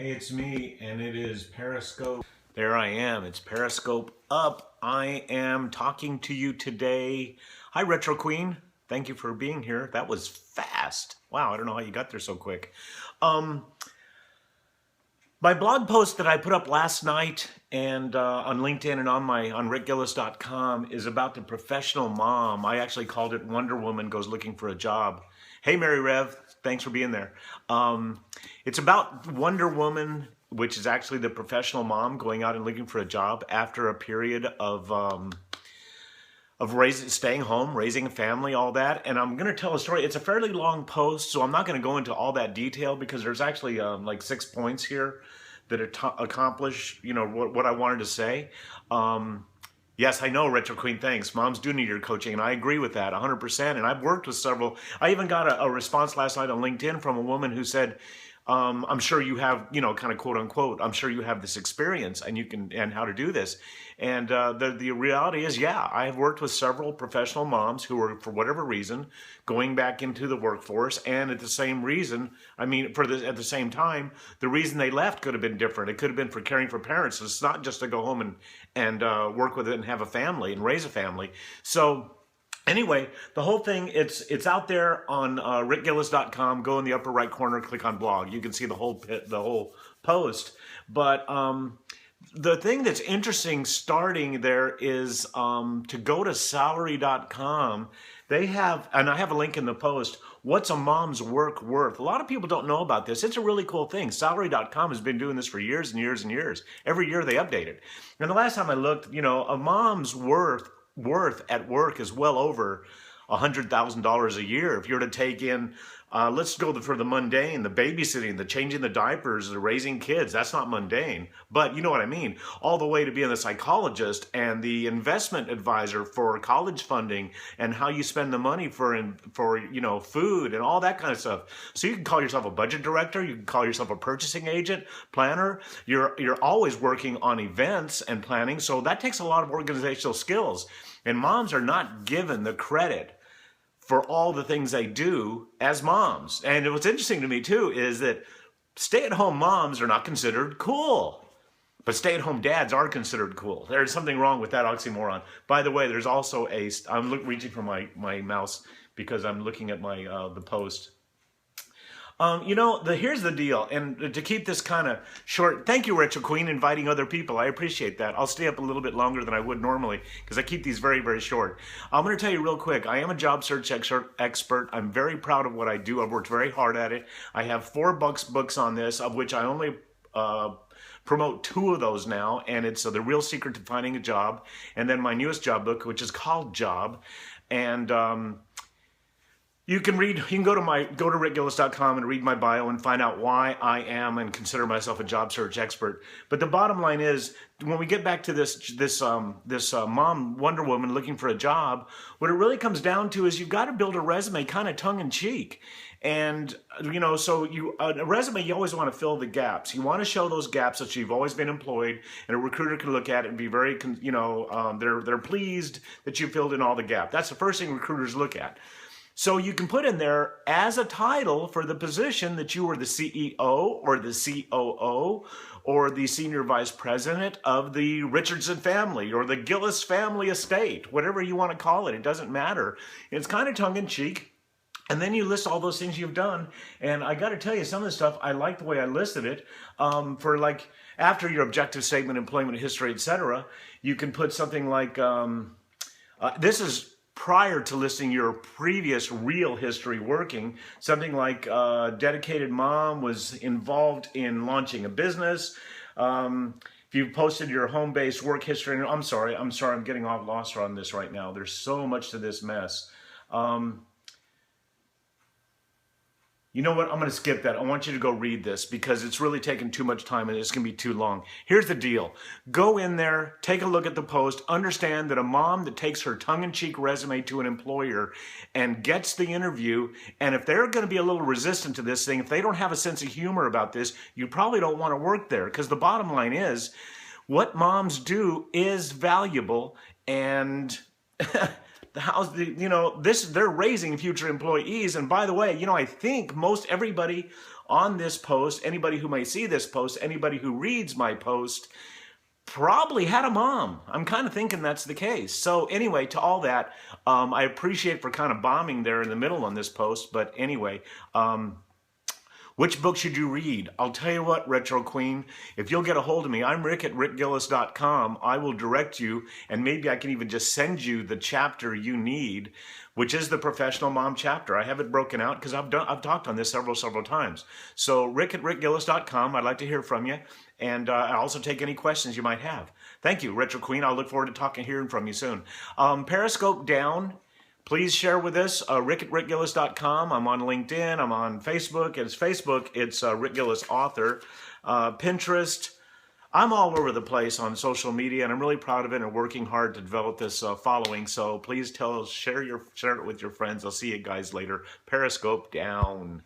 Hey, it's me, and it is Periscope. There I am. It's Periscope up. I am talking to you today. Hi, Retro Queen. Thank you for being here. That was fast. Wow, I don't know how you got there so quick. My blog post that I put up last night and on LinkedIn and on rickgillis.com is about the professional mom. I actually called it Wonder Woman Goes Looking for a Job. Hey, Mary Rev, thanks for being there. It's about Wonder Woman, which is actually the professional mom going out and looking for a job after a period of staying home, raising a family, all that. And I'm going to tell a story. It's a fairly long post, so I'm not going to go into all that detail because there's actually like 6 points here that accomplish, what I wanted to say. Yes, I know, Retro Queen, thanks. Moms do need your coaching, and I agree with that 100%. And I've worked with several. I even got a response last night on LinkedIn from a woman who said, I'm sure you have, kind of quote unquote, I'm sure you have this experience and how to do this. And the reality is, yeah, I have worked with several professional moms who are, for whatever reason, going back into the workforce. And at the same reason, at the same time, the reason they left could have been different. It could have been for caring for parents. It's not just to go home and work with it and have a family and raise a family. So anyway, the whole thing, it's out there on rickgillis.com. Go in the upper right corner, click on blog. You can see the whole post. But the thing that's interesting starting there is to go to salary.com. They have, and I have a link in the post, what's a mom's work worth? A lot of people don't know about this. It's a really cool thing. Salary.com has been doing this for years and years and years. Every year they update it. And the last time I looked, a mom's worth at work is well over $100,000 a year. If you're to take in, let's go for the mundane, the babysitting, the changing the diapers, the raising kids. That's not mundane, but you know what I mean. All the way to being the psychologist and the investment advisor for college funding and how you spend the money for food and all that kind of stuff. So you can call yourself a budget director. You can call yourself a purchasing agent, planner. You're always working on events and planning. So that takes a lot of organizational skills. And moms are not given the credit for all the things they do as moms. And what's interesting to me too is that stay-at-home moms are not considered cool, but stay-at-home dads are considered cool. There's something wrong with that oxymoron. By the way, there's also I'm reaching for my mouse because I'm looking at the post. Here's the deal, and to keep this kind of short, thank you, Retro Queen, inviting other people. I appreciate that. I'll stay up a little bit longer than I would normally because I keep these very, very short. I'm going to tell you real quick, I am a job search expert. I'm very proud of what I do. I've worked very hard at it. I have 4 books on this, of which I only promote 2 of those now, and it's The Real Secret to Finding a Job, and then my newest job book, which is called Job. And you can go to rickgillis.com and read my bio and find out why I am and consider myself a job search expert. But the bottom line is, when we get back to this mom Wonder Woman looking for a job, what it really comes down to is you've got to build a resume kind of tongue in cheek. And, so a resume, you always want to fill the gaps. You want to show those gaps that you've always been employed, and a recruiter can look at it and be very, they're pleased that you filled in all the gap. That's the first thing recruiters look at. So you can put in there as a title for the position that you were the CEO or the COO or the senior vice president of the Richardson family or the Gillis family estate, whatever you want to call it. It doesn't matter. It's kind of tongue in cheek. And then you list all those things you've done. And I got to tell you, some of the stuff, I like the way I listed it. For like after your objective statement, employment history, etc., you can put something like, this is prior to listing your previous real history working, something like dedicated mom, was involved in launching a business. If you've posted your home-based work history, and I'm sorry, I'm getting lost on this right now. There's so much to this mess. You know what? I'm going to skip that. I want you to go read this because it's really taking too much time and it's going to be too long. Here's the deal. Go in there, take a look at the post, understand that a mom that takes her tongue-in-cheek resume to an employer and gets the interview, and if they're going to be a little resistant to this thing, if they don't have a sense of humor about this, you probably don't want to work there, because the bottom line is what moms do is valuable, and they're raising future employees. And by the way, I think most everybody on this post, anybody who may see this post, anybody who reads my post, probably had a mom. I'm kind of thinking that's the case. So anyway, to all that, I appreciate for kind of bombing there in the middle on this post. But anyway, which book should you read? I'll tell you what, Retro Queen, if you'll get a hold of me, I'm Rick at rickgillis.com. I will direct you, and maybe I can even just send you the chapter you need, which is the Professional Mom chapter. I have it broken out because I've talked on this several times. So Rick at rickgillis.com. I'd like to hear from you, and I also take any questions you might have. Thank you, Retro Queen. I'll look forward to hearing from you soon. Periscope down. Please share with us, Rick at rickgillis.com. I'm on LinkedIn. I'm on Facebook. It's Rick Gillis Author. Pinterest. I'm all over the place on social media, and I'm really proud of it and working hard to develop this following. So please share it with your friends. I'll see you guys later. Periscope down.